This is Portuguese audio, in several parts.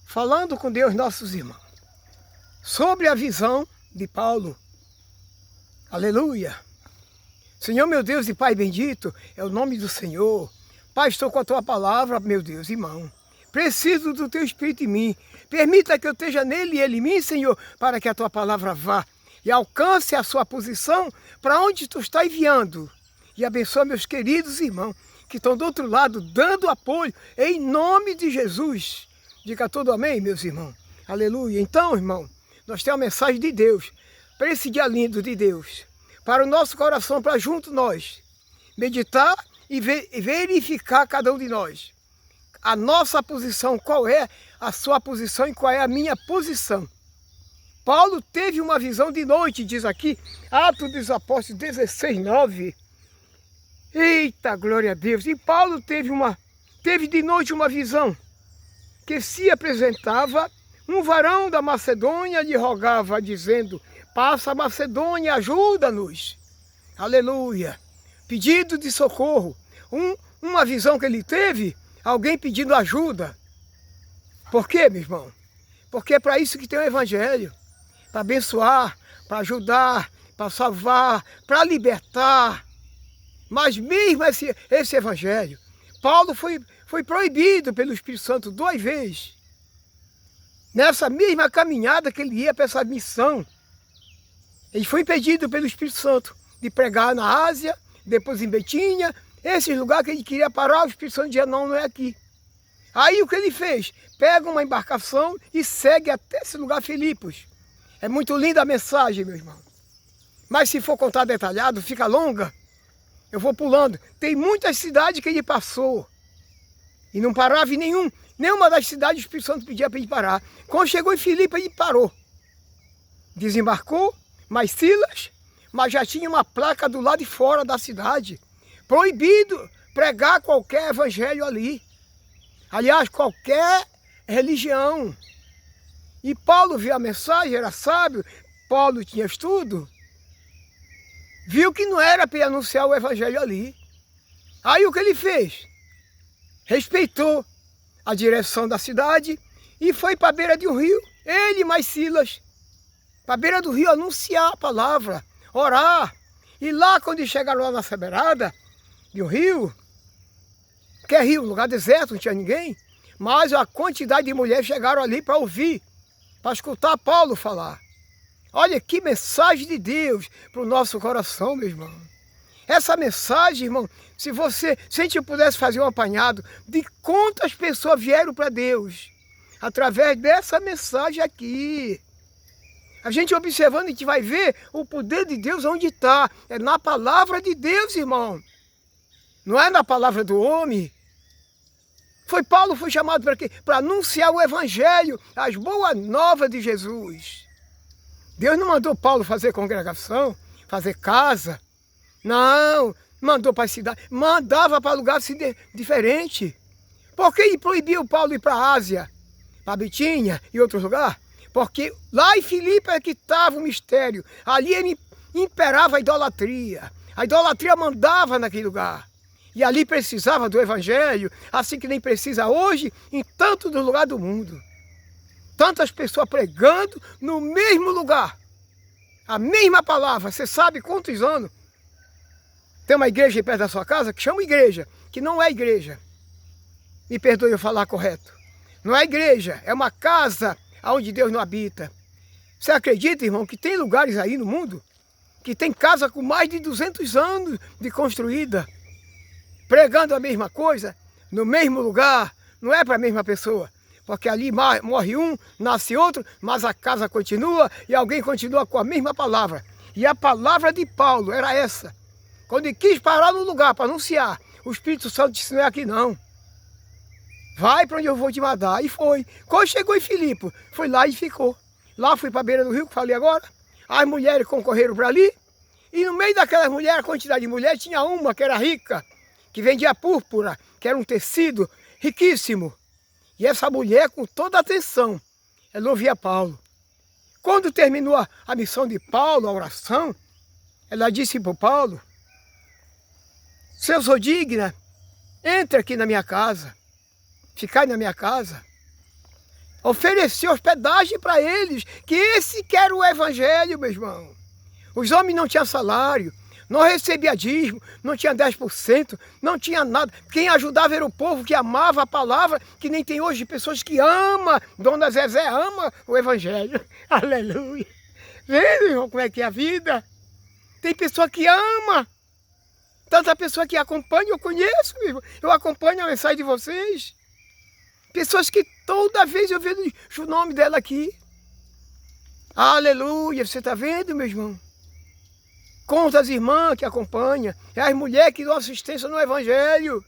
falando com Deus, nossos irmãos, sobre a visão de Paulo. Aleluia! Senhor, meu Deus e Pai bendito, é o nome do Senhor. Pai, estou com a Tua palavra, meu Deus, irmão. Preciso do Teu Espírito em mim. Permita que eu esteja nele e ele em mim, Senhor, para que a Tua palavra vá e alcance a sua posição para onde Tu está enviando. E abençoa meus queridos irmãos que estão do outro lado, dando apoio, em nome de Jesus. Diga todo amém, meus irmãos. Aleluia. Então, irmão, nós temos a mensagem de Deus, para esse dia lindo de Deus, para o nosso coração, para junto nós, meditar e verificar cada um de nós. A nossa posição, qual é a sua posição e qual é a minha posição. Paulo teve uma visão de noite, diz aqui, Atos dos Apóstolos 16, 9. Eita, glória a Deus! E Paulo teve de noite uma visão, que se apresentava um varão da Macedônia, lhe rogava, dizendo, passa a Macedônia, ajuda-nos. Aleluia! Pedido de socorro. Uma visão que ele teve, alguém pedindo ajuda. Por quê, meu irmão? Porque é para isso que tem o Evangelho. Para abençoar, para ajudar, para salvar, para libertar. Mas mesmo esse Evangelho, Paulo foi proibido pelo Espírito Santo 2 vezes. Nessa mesma caminhada que ele ia para essa missão, ele foi impedido pelo Espírito Santo de pregar na Ásia, depois em Betínia, esses lugares que ele queria parar, o Espírito Santo dizia, não é aqui. Aí o que ele fez? Pega uma embarcação e segue até esse lugar, Filipos. É muito linda a mensagem, meu irmão. Mas se for contar detalhado, fica longa. Eu vou pulando. Tem muitas cidades que ele passou. E não parava em nenhuma das cidades o Espírito Santo pedia para ele parar. Quando chegou em Filipe, ele parou. Desembarcou, mas Silas, mas já tinha uma placa do lado de fora da cidade. Proibido pregar qualquer evangelho ali. Aliás, qualquer religião. E Paulo viu a mensagem, era sábio, Paulo tinha estudo. Viu que não era para anunciar o evangelho ali. Aí o que ele fez? Respeitou a direção da cidade e foi para a beira de um rio, ele mais Silas, para a beira do rio anunciar a palavra, orar. E lá quando chegaram lá na beirada de um rio, que é rio, lugar deserto, não tinha ninguém, mas a quantidade de mulheres chegaram ali para ouvir, para escutar Paulo falar. Olha que mensagem de Deus para o nosso coração, meu irmão. Essa mensagem, irmão, se a gente pudesse fazer um apanhado de quantas pessoas vieram para Deus, através dessa mensagem aqui. A gente observando, a gente vai ver o poder de Deus onde está. É na palavra de Deus, irmão. Não é na palavra do homem. Paulo foi chamado para quê? Para anunciar o evangelho, as boas novas de Jesus. Deus não mandou Paulo fazer congregação, fazer casa. Não, mandou para a cidade, mandava para lugar diferente. Por que ele proibiu Paulo ir para a Ásia, para Bitínia e outros lugares? Porque lá em Filipe é que estava o mistério. Ali ele imperava a idolatria. A idolatria mandava naquele lugar. E ali precisava do evangelho, assim que nem precisa hoje, em tantos lugares do mundo. Tantas pessoas pregando no mesmo lugar. A mesma palavra. Você sabe quantos anos? Tem uma igreja perto da sua casa que chama igreja, que não é igreja. Me perdoe eu falar correto. Não é igreja, é uma casa onde Deus não habita. Você acredita, irmão, que tem lugares aí no mundo que tem casa com mais de 200 anos de construída, pregando a mesma coisa, no mesmo lugar, não é para a mesma pessoa. Porque ali morre um, nasce outro, mas a casa continua e alguém continua com a mesma palavra. E a palavra de Paulo era essa. Quando ele quis parar no lugar para anunciar, o Espírito Santo disse, não é aqui não. Vai para onde eu vou te mandar. E foi. Quando chegou em Filipe, foi lá e ficou. Lá fui para a beira do rio, que falei agora. As mulheres concorreram para ali. E no meio daquelas mulheres, a quantidade de mulheres, tinha uma que era rica, que vendia púrpura, que era um tecido riquíssimo. E essa mulher, com toda a atenção, ela ouvia Paulo. Quando terminou a missão de Paulo, a oração, ela disse para o Paulo, se eu sou digna, entre aqui na minha casa, ficai na minha casa. Ofereceu hospedagem para eles, que esse que era o evangelho, meu irmão. Os homens não tinham salário, não recebia dízimo, não tinha 10%, não tinha nada. Quem ajudava era o povo que amava a palavra, que nem tem hoje pessoas que amam. Dona Zezé ama o evangelho. Aleluia. Vendo, irmão, como é que é a vida? Tem pessoa que ama. Tanta pessoa que acompanha, eu conheço, meu irmão. Eu acompanho a mensagem de vocês. Pessoas que toda vez eu vejo o nome dela aqui. Aleluia, você está vendo, meu irmão? Conta as irmãs que acompanham, é as mulheres que dão assistência no evangelho.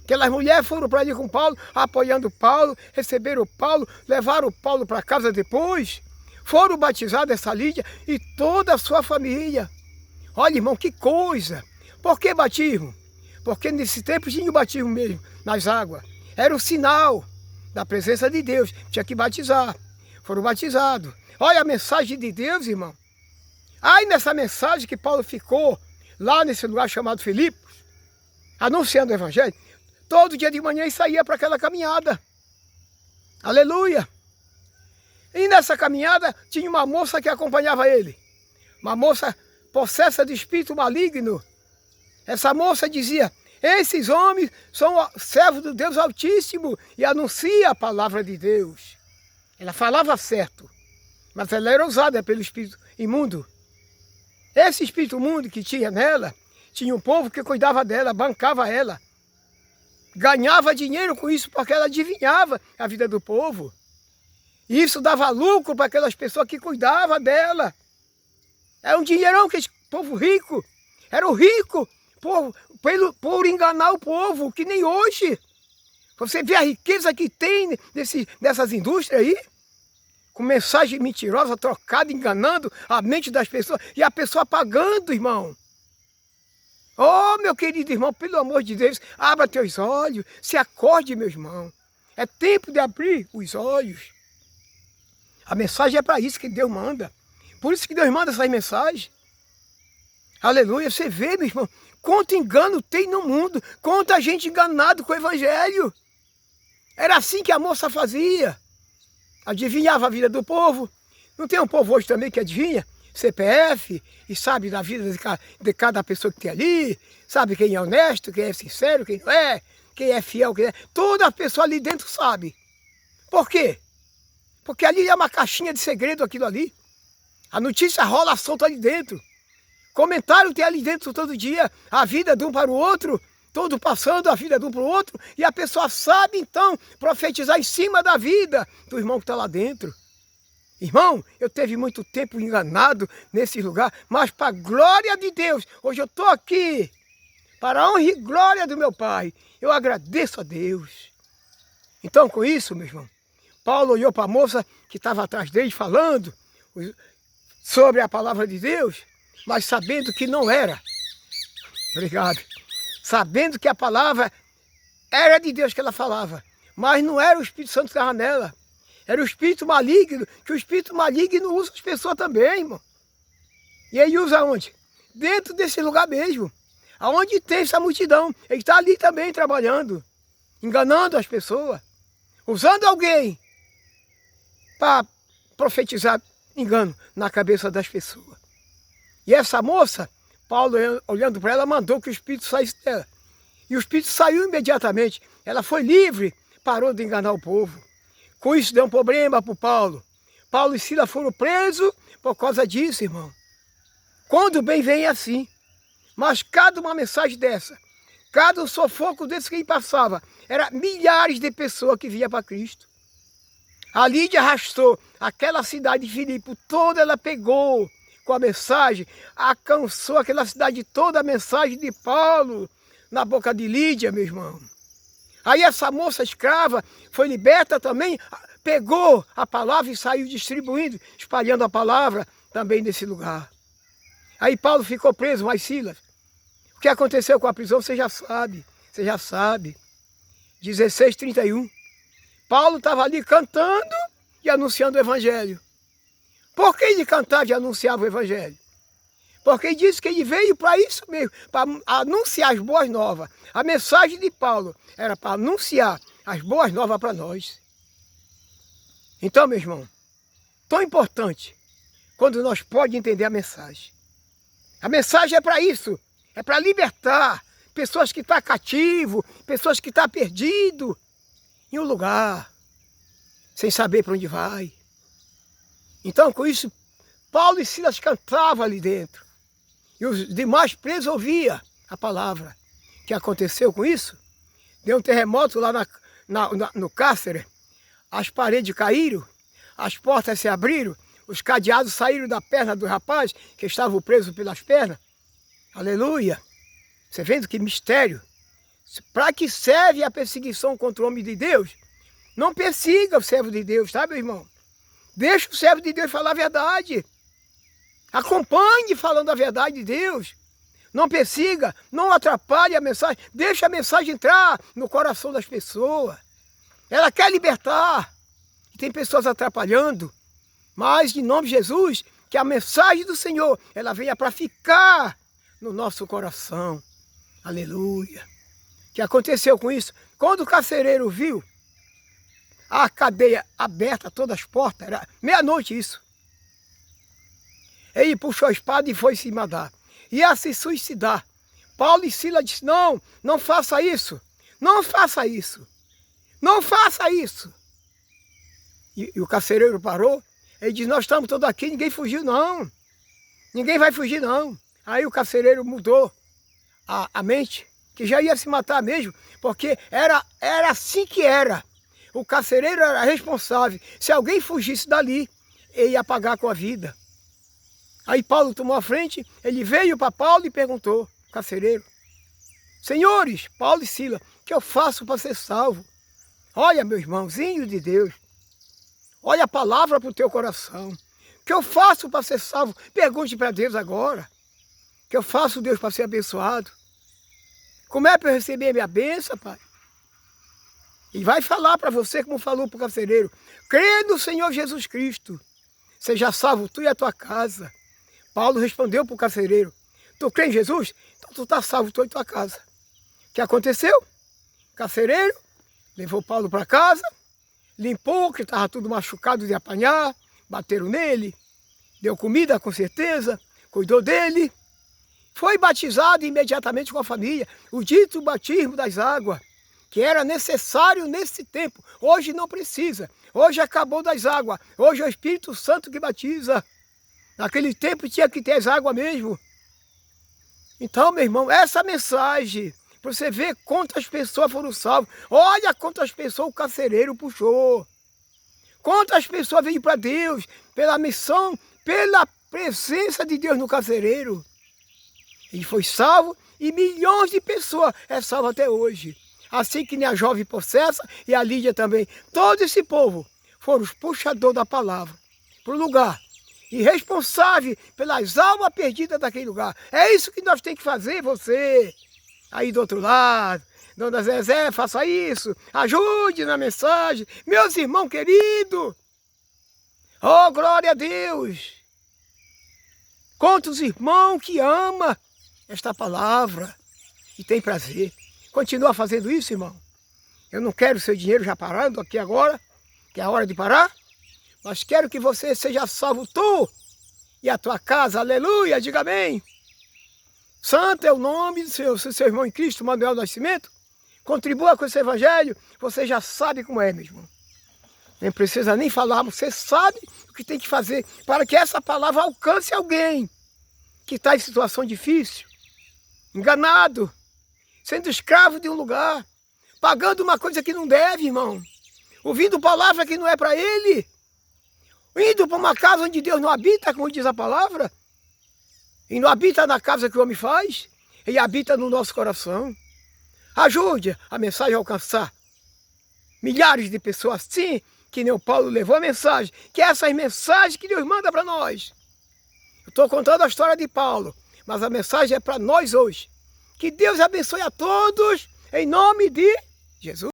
Aquelas mulheres foram para ali com Paulo, apoiando Paulo, receberam Paulo, levaram Paulo para casa depois. Foram batizados essa Lídia e toda a sua família. Olha, irmão, que coisa. Por que batismo? Porque nesse tempo tinha o batismo mesmo, nas águas. Era o sinal da presença de Deus. Tinha que batizar. Foram batizados. Olha a mensagem de Deus, irmão. Aí nessa mensagem que Paulo ficou lá nesse lugar chamado Filipos, anunciando o evangelho, todo dia de manhã ele saía para aquela caminhada. Aleluia! E nessa caminhada tinha uma moça que acompanhava ele. Uma moça possessa de espírito maligno. Essa moça dizia: esses homens são servos do Deus Altíssimo e anuncia a palavra de Deus. Ela falava certo, mas ela era usada pelo espírito imundo. Esse espírito imundo que tinha nela, tinha um povo que cuidava dela, bancava ela. Ganhava dinheiro com isso porque ela adivinhava a vida do povo. E isso dava lucro para aquelas pessoas que cuidavam dela. Era um dinheirão que esse povo rico, era o rico por enganar o povo, que nem hoje. Você vê a riqueza que tem dessas indústrias aí, com mensagem mentirosa, trocada, enganando a mente das pessoas, e a pessoa pagando, irmão. Oh, meu querido irmão, pelo amor de Deus, abra teus olhos, se acorde, meu irmão. É tempo de abrir os olhos. A mensagem é para isso que Deus manda. Por isso que Deus manda essas mensagens. Aleluia, você vê, meu irmão, quanto engano tem no mundo, quanta gente enganada com o evangelho. Era assim que a moça fazia. Adivinhava a vida do povo. Não tem um povo hoje também que adivinha CPF e sabe da vida de cada pessoa que tem ali, sabe quem é honesto, quem é sincero, quem não é, quem é fiel, quem é. Toda a pessoa ali dentro sabe. Por quê? Porque ali é uma caixinha de segredo aquilo ali. A notícia rola solta ali dentro. Comentário tem ali dentro todo dia, a vida de um para o outro, todo passando a vida de um para o outro, e a pessoa sabe então profetizar em cima da vida do irmão que está lá dentro. Irmão, eu teve muito tempo enganado nesse lugar, mas para a glória de Deus, hoje eu estou aqui, para a honra e glória do meu Pai, eu agradeço a Deus. Então com isso, meu irmão, Paulo olhou para a moça que estava atrás dele falando sobre a palavra de Deus, mas sabendo que não era. Obrigado. Sabendo que a palavra era de Deus que ela falava, mas não era o Espírito Santo que estava nela. Era o espírito maligno, que o espírito maligno usa as pessoas também, irmão. E ele usa onde? Dentro desse lugar mesmo. Aonde tem essa multidão. Ele está ali também trabalhando, enganando as pessoas, usando alguém para profetizar engano na cabeça das pessoas. E essa moça, Paulo, olhando para ela, mandou que o espírito saísse dela. E o espírito saiu imediatamente. Ela foi livre, parou de enganar o povo. Com isso deu um problema para o Paulo. Paulo e Silas foram presos por causa disso, irmão. Quando o bem vem é assim. Mas cada uma mensagem dessa, cada sufoco desse que ele passava, era milhares de pessoas que vinham para Cristo. A Lídia arrastou aquela cidade de Filipe toda, ela pegou com a mensagem, alcançou aquela cidade toda a mensagem de Paulo na boca de Lídia, meu irmão. Aí essa moça escrava foi liberta também, pegou a palavra e saiu distribuindo, espalhando a palavra também nesse lugar. Aí Paulo ficou preso, mas Silas. O que aconteceu com a prisão, você já sabe. 16:31. Paulo estava ali cantando e anunciando o evangelho. Por que ele cantava e anunciava o evangelho? Porque ele disse que ele veio para isso mesmo, para anunciar as boas novas. A mensagem de Paulo era para anunciar as boas novas para nós. Então, meu irmão, tão importante quando nós podemos entender a mensagem. A mensagem é para isso, é para libertar pessoas que estão cativas, pessoas que estão perdidas em um lugar, sem saber para onde vai. Então, com isso, Paulo e Silas cantavam ali dentro. E os demais presos ouviam a palavra. O que aconteceu com isso? Deu um terremoto lá no cárcere. As paredes caíram, as portas se abriram, os cadeados saíram da perna do rapaz, que estava preso pelas pernas. Aleluia! Você vendo que mistério? Para que serve a perseguição contra o homem de Deus? Não persiga o servo de Deus, tá, meu irmão? Deixa o servo de Deus falar a verdade. Acompanhe falando a verdade de Deus. Não persiga, não atrapalhe a mensagem. Deixa a mensagem entrar no coração das pessoas. Ela quer libertar. E tem pessoas atrapalhando. Mas, em nome de Jesus, que a mensagem do Senhor, ela venha para ficar no nosso coração. Aleluia. O que aconteceu com isso? Quando o carcereiro viu a cadeia aberta, todas as portas, era meia-noite isso. Ele puxou a espada e foi se matar. Ia se suicidar. Paulo e Silas disse, não, não faça isso. Não faça isso. Não faça isso. E o carcereiro parou. Ele disse, nós estamos todos aqui, ninguém fugiu não. Ninguém vai fugir não. Aí o carcereiro mudou a mente, que já ia se matar mesmo, porque era assim que era. O carcereiro era responsável. Se alguém fugisse dali, ele ia pagar com a vida. Aí Paulo tomou a frente, ele veio para Paulo e perguntou, carcereiro, senhores, Paulo e Silas, o que eu faço para ser salvo? Olha, meu irmãozinho de Deus, olha a palavra para o teu coração. O que eu faço para ser salvo? Pergunte para Deus agora. O que eu faço, Deus, para ser abençoado? Como é para eu receber a minha bênção, Pai? E vai falar para você, como falou para o carcereiro, crê no Senhor Jesus Cristo, seja salvo tu e a tua casa. Paulo respondeu para o carcereiro, tu crê em Jesus? Então tu está salvo tu e tua casa. O que aconteceu? O carcereiro levou Paulo para casa, limpou, que estava tudo machucado de apanhar, bateram nele, deu comida com certeza, cuidou dele, foi batizado imediatamente com a família, o dito batismo das águas, que era necessário nesse tempo. Hoje não precisa, hoje acabou das águas, hoje é o Espírito Santo que batiza. Naquele tempo tinha que ter as águas mesmo. Então, meu irmão, essa mensagem, para você ver quantas pessoas foram salvas. Olha quantas pessoas o carcereiro puxou. Quantas pessoas veio para Deus, pela missão, pela presença de Deus no carcereiro. Ele foi salvo e milhões de pessoas é salvo até hoje. Assim que nem a jovem possessa e a Lídia também. Todo esse povo foram os puxadores da palavra para o lugar. E responsável pelas almas perdidas daquele lugar. É isso que nós temos que fazer, você. Aí do outro lado, Dona Zezé, faça isso. Ajude na mensagem. Meus irmãos queridos. Oh, glória a Deus. Quantos irmãos que amam esta palavra e tem prazer. Continua fazendo isso, irmão. Eu não quero seu dinheiro já parando aqui agora, que é a hora de parar. Mas quero que você seja salvo tu e a tua casa, aleluia, diga amém. Santo é o nome do seu irmão em Cristo, Manuel Nascimento. Contribua com esse evangelho, você já sabe como é, meu irmão. Nem precisa nem falar, você sabe o que tem que fazer para que essa palavra alcance alguém que está em situação difícil, enganado, sendo escravo de um lugar, pagando uma coisa que não deve, irmão, ouvindo palavra que não é para ele, indo para uma casa onde Deus não habita, como diz a palavra, e não habita na casa que o homem faz, ele habita no nosso coração. Ajude a mensagem a alcançar milhares de pessoas assim, que nem o Paulo levou a mensagem, que é essas mensagens que Deus manda para nós. Eu estou contando a história de Paulo, mas a mensagem é para nós hoje. Que Deus abençoe a todos, em nome de Jesus.